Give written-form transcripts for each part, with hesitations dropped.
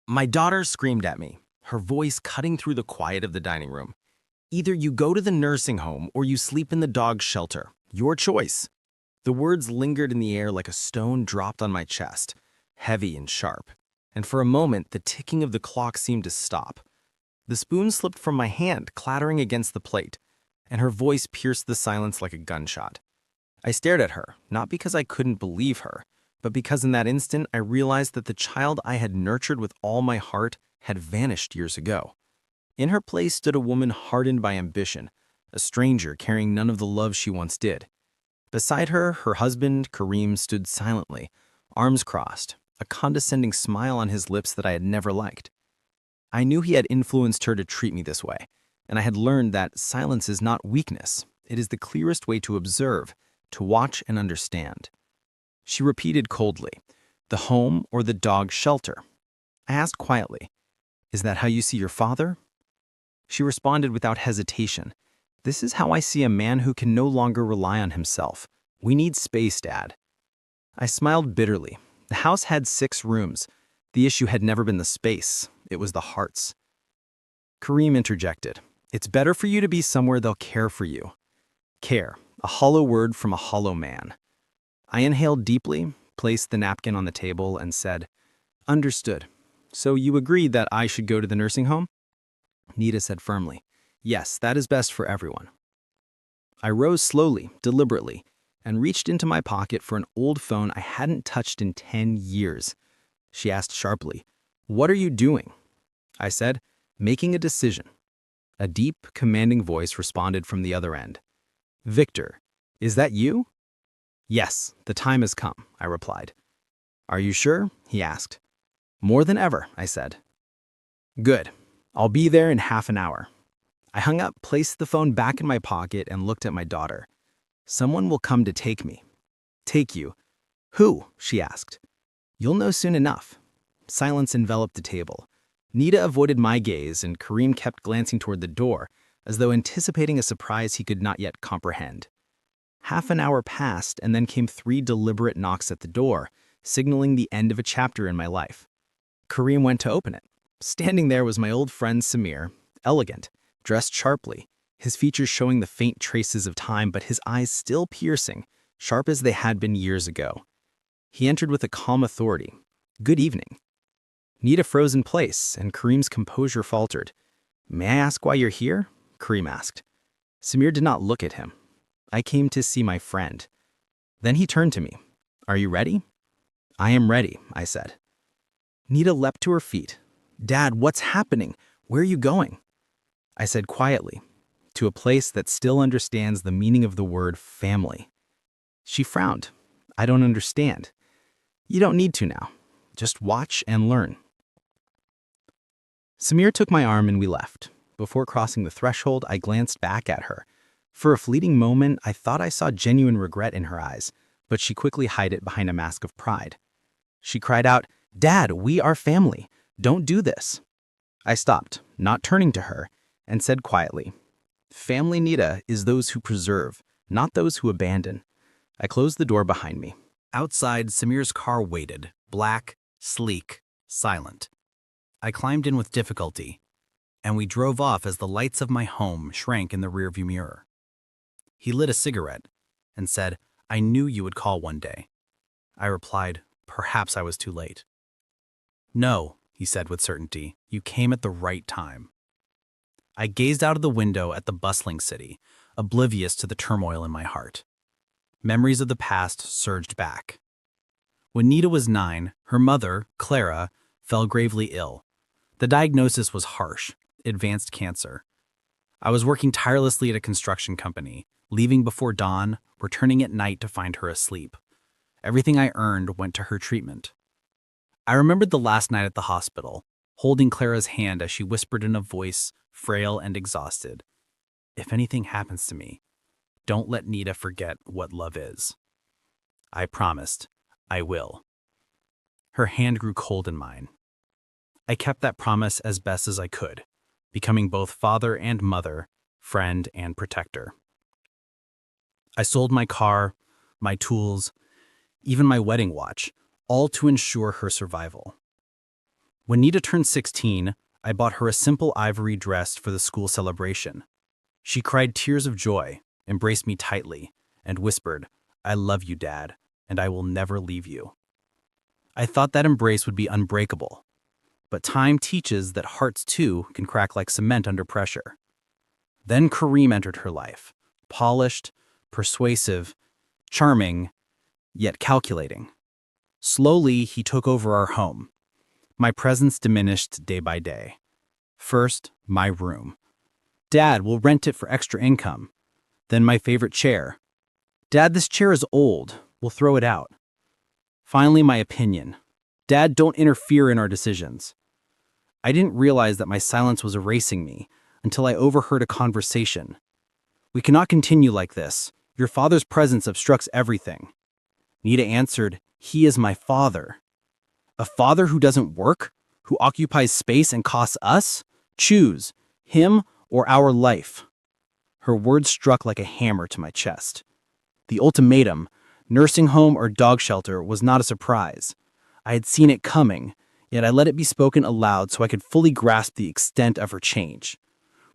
My daughter screamed at me, her voice cutting through the quiet of the dining room. Either you go to the nursing home or you sleep in the dog shelter. Your choice. The words lingered in the air like a stone dropped on my chest, heavy and sharp. And for a moment, the ticking of the clock seemed to stop. The spoon slipped from my hand, clattering against the plate, and her voice pierced the silence like a gunshot. I stared at her, not because I couldn't believe her, but because in that instant I realized that the child I had nurtured with all my heart had vanished years ago. In her place stood a woman hardened by ambition, a stranger carrying none of the love she once did. Beside her, her husband, Kareem, stood silently, arms crossed, a condescending smile on his lips that I had never liked. I knew he had influenced her to treat me this way, and I had learned that silence is not weakness. It is the clearest way to observe, to watch and understand. She repeated coldly, "The home or the dog shelter?" I asked quietly, "Is that how you see your father?" She responded without hesitation, "This is how I see a man who can no longer rely on himself. We need space, Dad." I smiled bitterly. The house had 6 rooms. The issue had never been the space. It was the hearts. Kareem interjected, "It's better for you to be somewhere they'll care for you." Care, a hollow word from a hollow man. I inhaled deeply, placed the napkin on the table, and said, "Understood. So you agree that I should go to the nursing home?" Nita said firmly, "Yes, that is best for everyone." I rose slowly, deliberately, and reached into my pocket for an old phone I hadn't touched in 10 years. She asked sharply, "What are you doing?" I said, "Making a decision." A deep, commanding voice responded from the other end. "Victor, is that you?" "Yes, the time has come," I replied. "Are you sure?" he asked. "More than ever," I said. "Good. I'll be there in half an hour." I hung up, placed the phone back in my pocket, and looked at my daughter. "Someone will come to take me." "Take you? Who?" she asked. "You'll know soon enough." Silence enveloped the table. Nita avoided my gaze, and Kareem kept glancing toward the door, as though anticipating a surprise he could not yet comprehend. Half an hour passed, and then came 3 deliberate knocks at the door, signaling the end of a chapter in my life. Kareem went to open it. Standing there was my old friend Samir, elegant, dressed sharply, his features showing the faint traces of time, but his eyes still piercing, sharp as they had been years ago. He entered with a calm authority. "Good evening." Nita froze in place, and Kareem's composure faltered. "May I ask why you're here?" Kareem asked. Samir did not look at him. "I came to see my friend." Then he turned to me. "Are you ready?" "I am ready," I said. Nita leapt to her feet. "Dad, what's happening? Where are you going?" I said quietly, "To a place that still understands the meaning of the word family." She frowned. "I don't understand." "You don't need to now. Just watch and learn." Samir took my arm and we left. Before crossing the threshold, I glanced back at her. For a fleeting moment, I thought I saw genuine regret in her eyes, but she quickly hid it behind a mask of pride. She cried out, "Dad, we are family. Don't do this." I stopped, not turning to her, and said quietly, "Family, Nita, is those who preserve, not those who abandon." I closed the door behind me. Outside, Samir's car waited, black, sleek, silent. I climbed in with difficulty, and we drove off as the lights of my home shrank in the rearview mirror. He lit a cigarette and said, "I knew you would call one day." I replied, "Perhaps I was too late." "No," he said with certainty, "you came at the right time." I gazed out of the window at the bustling city, oblivious to the turmoil in my heart. Memories of the past surged back. When Nita was 9, her mother, Clara, fell gravely ill. The diagnosis was harsh: advanced cancer. I was working tirelessly at a construction company, leaving before dawn, returning at night to find her asleep. Everything I earned went to her treatment. I remembered the last night at the hospital, holding Clara's hand as she whispered in a voice frail and exhausted, "If anything happens to me, don't let Nita forget what love is." I promised, "I will." Her hand grew cold in mine. I kept that promise as best as I could, becoming both father and mother, friend and protector. I sold my car, my tools, even my wedding watch, all to ensure her survival. When Nita turned 16, I bought her a simple ivory dress for the school celebration. She cried tears of joy, embraced me tightly, and whispered, "I love you, Dad, and I will never leave you." I thought that embrace would be unbreakable, but time teaches that hearts too can crack like cement under pressure. Then Kareem entered her life, polished, persuasive, charming, yet calculating. Slowly, he took over our home. My presence diminished day by day. First, my room. "Dad, we'll rent it for extra income." Then my favorite chair. "Dad, this chair is old. We'll throw it out." Finally, my opinion. "Dad, don't interfere in our decisions." I didn't realize that my silence was erasing me until I overheard a conversation. "We cannot continue like this. Your father's presence obstructs everything." Nita answered, "He is my father." "A father who doesn't work? Who occupies space and costs us? Choose, him or our life." Her words struck like a hammer to my chest. The ultimatum, nursing home or dog shelter, was not a surprise. I had seen it coming, yet I let it be spoken aloud so I could fully grasp the extent of her change.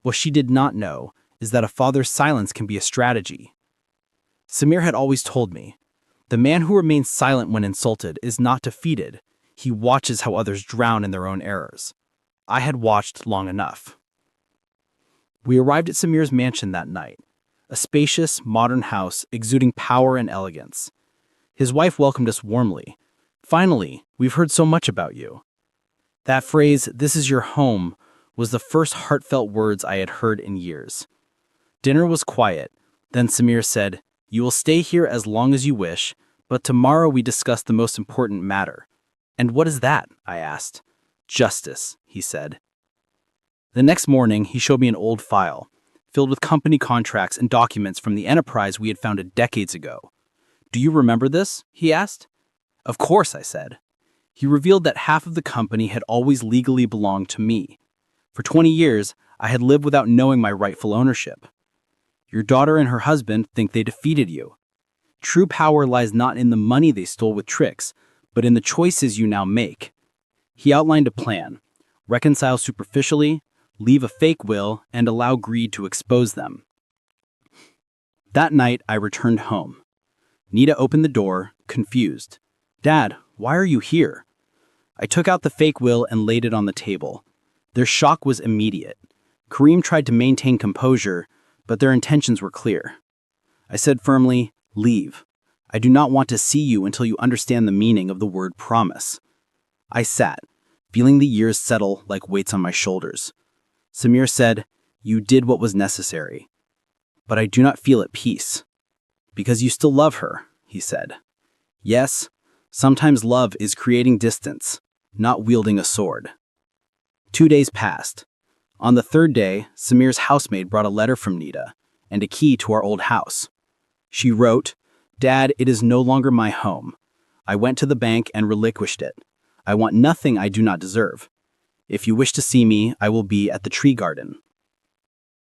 What she did not know is that a father's silence can be a strategy. Samir had always told me, "The man who remains silent when insulted is not defeated. He watches how others drown in their own errors." I had watched long enough. We arrived at Samir's mansion that night, a spacious, modern house exuding power and elegance. His wife welcomed us warmly. "Finally, we've heard so much about you." That phrase, "this is your home," was the first heartfelt words I had heard in years. Dinner was quiet. Then Samir said, "You will stay here as long as you wish, but tomorrow we discuss the most important matter." "And what is that?" I asked. "Justice," he said. The next morning, he showed me an old file, filled with company contracts and documents from the enterprise we had founded decades ago. "Do you remember this?" he asked. "Of course," I said. He revealed that half of the company had always legally belonged to me. For 20 years, I had lived without knowing my rightful ownership. "Your daughter and her husband think they defeated you. True power lies not in the money they stole with tricks, but in the choices you now make." He outlined a plan: reconcile superficially, leave a fake will, and allow greed to expose them. That night, I returned home. Nita opened the door, confused. "Dad, why are you here?" I took out the fake will and laid it on the table. Their shock was immediate. Kareem tried to maintain composure, but their intentions were clear. I said firmly, "Leave. I do not want to see you until you understand the meaning of the word promise." I sat, feeling the years settle like weights on my shoulders. Samir said, "You did what was necessary. But I do not feel at peace." "Because you still love her," he said. "Yes, sometimes love is creating distance, not wielding a sword." 2 days passed. On the third day, Samir's housemaid brought a letter from Nita and a key to our old house. She wrote, "Dad, it is no longer my home. I went to the bank and relinquished it. I want nothing I do not deserve. If you wish to see me, I will be at the tree garden."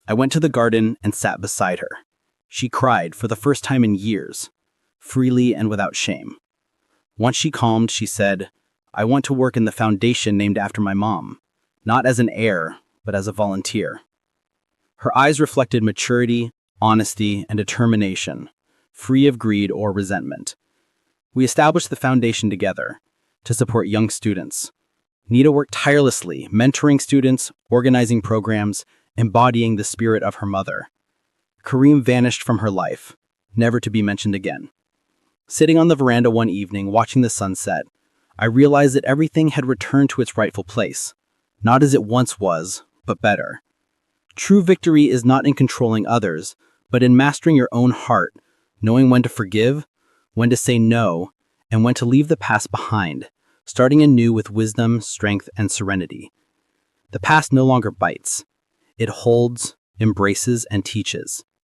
I went to the garden and sat beside her. She cried for the first time in years, freely and without shame. Once she calmed, she said, "I want to work in the foundation named after my mom, not as an heir, but as a volunteer." Her eyes reflected maturity, honesty, and determination, free of greed or resentment. We established the foundation together to support young students. Nita worked tirelessly, mentoring students, organizing programs, embodying the spirit of her mother. Kareem vanished from her life, never to be mentioned again. Sitting on the veranda one evening, watching the sunset, I realized that everything had returned to its rightful place, not as it once was, but better. True victory is not in controlling others, but in mastering your own heart, knowing when to forgive, when to say no, and when to leave the past behind, starting anew with wisdom, strength, and serenity. The past no longer bites. It holds, embraces, and teaches.